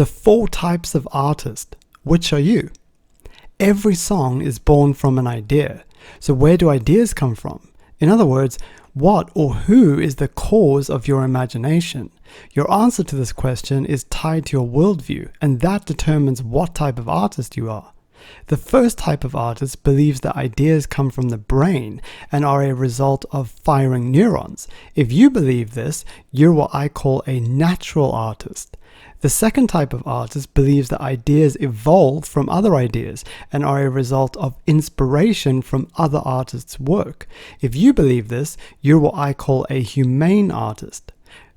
The 4 types of artist. Which are you? Every song is born from an idea. So where do ideas come from? In other words, what or who is the cause of your imagination? Your answer to this question is tied to your worldview, and that determines what type of artist you are. The first type of artist believes that ideas come from the brain and are a result of firing neurons. If you believe this, you're what I call a natural artist. The second type of artist believes that ideas evolve from other ideas and are a result of inspiration from other artists' work. If you believe this, you're what I call a humane artist.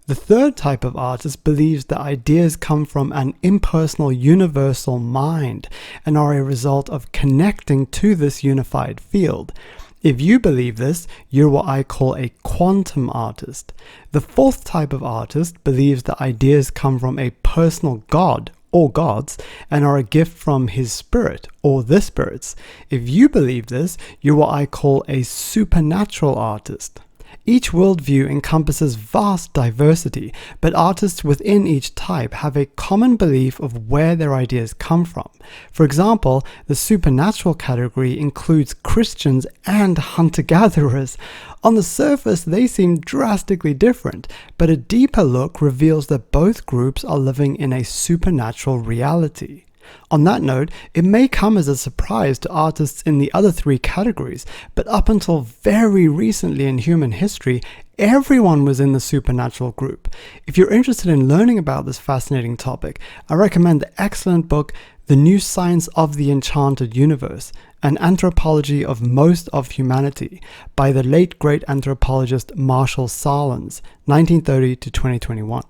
The third type of artist believes that ideas come from an impersonal universal mind and are a result of connecting to this unified field. If you believe this, you're what I call a quantum artist. The fourth type of artist believes that ideas come from a personal god or gods and are a gift from his spirit or the spirits. If you believe this, you're what I call a supernatural artist. Each worldview encompasses vast diversity, but artists within each type have a common belief of where their ideas come from. For example, the supernatural category includes Christians and hunter-gatherers. On the surface, they seem drastically different, but a deeper look reveals that both groups are living in a supernatural reality. On that note, it may come as a surprise to artists in the other 3 categories, but up until very recently in human history, everyone was in the supernatural group. If you're interested in learning about this fascinating topic, I recommend the excellent book, The New Science of the Enchanted Universe, An Anthropology of Most of Humanity, by the late great anthropologist Marshall Sahlins, 1930 to 2021.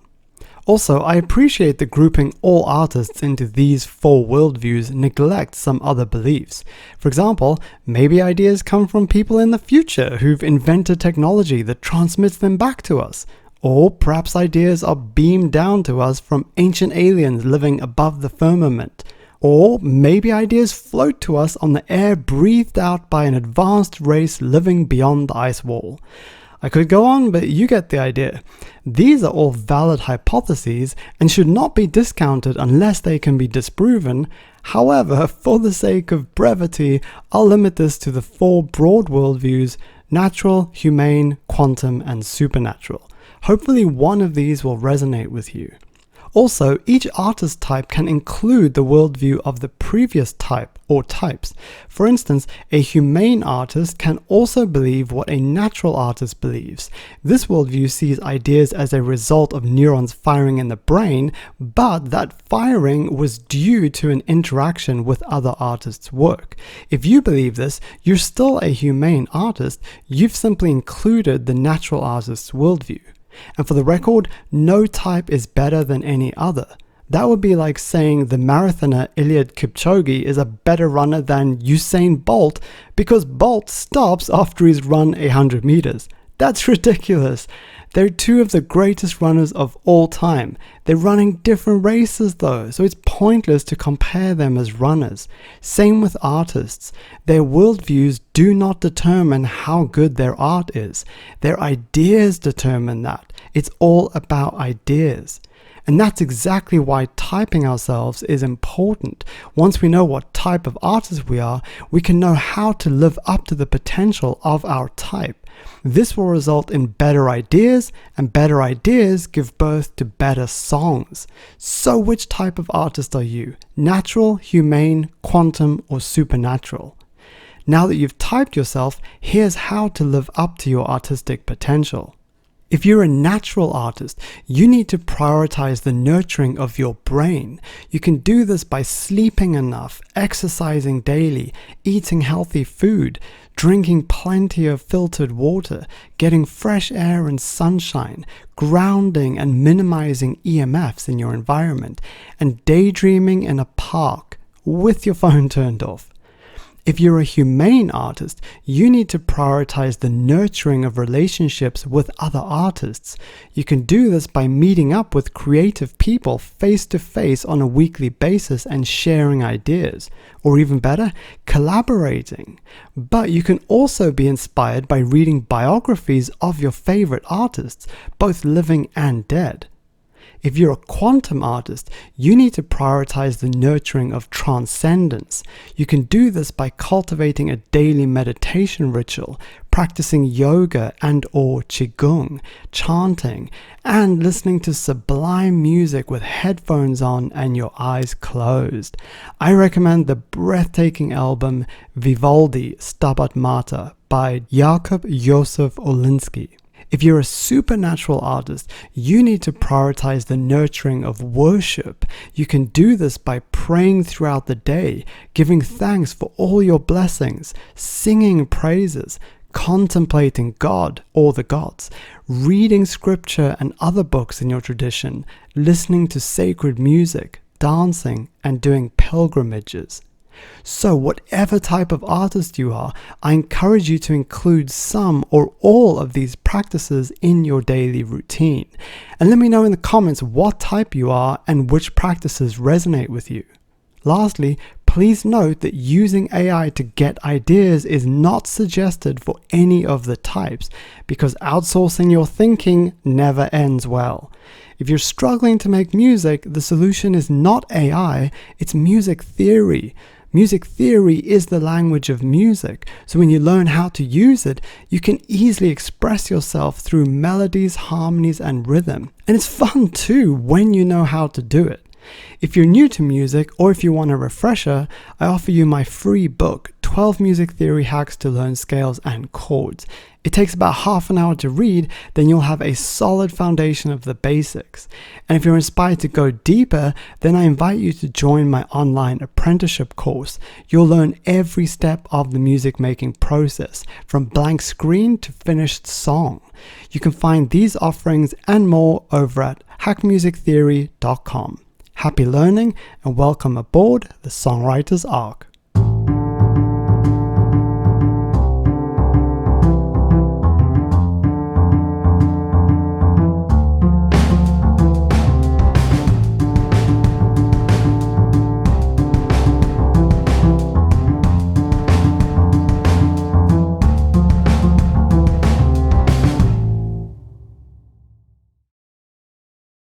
Also, I appreciate that grouping all artists into these 4 worldviews neglects some other beliefs. For example, maybe ideas come from people in the future who've invented technology that transmits them back to us. Or perhaps ideas are beamed down to us from ancient aliens living above the firmament. Or maybe ideas float to us on the air breathed out by an advanced race living beyond the ice wall. I could go on, but you get the idea. These are all valid hypotheses and should not be discounted unless they can be disproven. However, for the sake of brevity, I'll limit this to the 4 broad worldviews: natural, humane, quantum, and supernatural. Hopefully one of these will resonate with you. Also, each artist type can include the worldview of the previous type or types. For instance, a humane artist can also believe what a natural artist believes. This worldview sees ideas as a result of neurons firing in the brain, but that firing was due to an interaction with other artists' work. If you believe this, you're still a humane artist. You've simply included the natural artist's worldview. And for the record, no type is better than any other. That would be like saying the marathoner Eliud Kipchoge is a better runner than Usain Bolt because Bolt stops after he's run 100 meters. That's ridiculous. They're 2 of the greatest runners of all time. They're running different races though, so it's pointless to compare them as runners. Same with artists. Their worldviews do not determine how good their art is. Their ideas determine that. It's all about ideas. And that's exactly why typing ourselves is important. Once we know what type of artist we are, we can know how to live up to the potential of our type. This will result in better ideas, and better ideas give birth to better songs. So which type of artist are you? Natural, humane, quantum, or supernatural? Now that you've typed yourself, here's how to live up to your artistic potential. If you're a natural artist, you need to prioritize the nurturing of your brain. You can do this by sleeping enough, exercising daily, eating healthy food, drinking plenty of filtered water, getting fresh air and sunshine, grounding and minimizing EMFs in your environment, and daydreaming in a park with your phone turned off. If you're a humane artist, you need to prioritize the nurturing of relationships with other artists. You can do this by meeting up with creative people face to face on a weekly basis and sharing ideas, or even better, collaborating. But you can also be inspired by reading biographies of your favorite artists, both living and dead. If you're a quantum artist, you need to prioritize the nurturing of transcendence. You can do this by cultivating a daily meditation ritual, practicing yoga and/or qigong, chanting, and listening to sublime music with headphones on and your eyes closed. I recommend the breathtaking album Vivaldi Stabat Mater by Jakub Josef Olinsky. If you're a supernatural artist, you need to prioritize the nurturing of worship. You can do this by praying throughout the day, giving thanks for all your blessings, singing praises, contemplating God or the gods, reading scripture and other books in your tradition, listening to sacred music, dancing, and doing pilgrimages. So whatever type of artist you are, I encourage you to include some or all of these practices in your daily routine. And let me know in the comments what type you are and which practices resonate with you. Lastly, please note that using AI to get ideas is not suggested for any of the types, because outsourcing your thinking never ends well. If you're struggling to make music, the solution is not AI, it's music theory. Music theory is the language of music, so when you learn how to use it, you can easily express yourself through melodies, harmonies, and rhythm. And it's fun too when you know how to do it. If you're new to music, or if you want a refresher, I offer you my free book, 12 Music Theory Hacks to Learn Scales and Chords. It takes about half an hour to read, then you'll have a solid foundation of the basics. And if you're inspired to go deeper, then I invite you to join my online apprenticeship course. You'll learn every step of the music making process, from blank screen to finished song. You can find these offerings and more over at hackmusictheory.com. Happy learning and welcome aboard the Songwriter's Arc.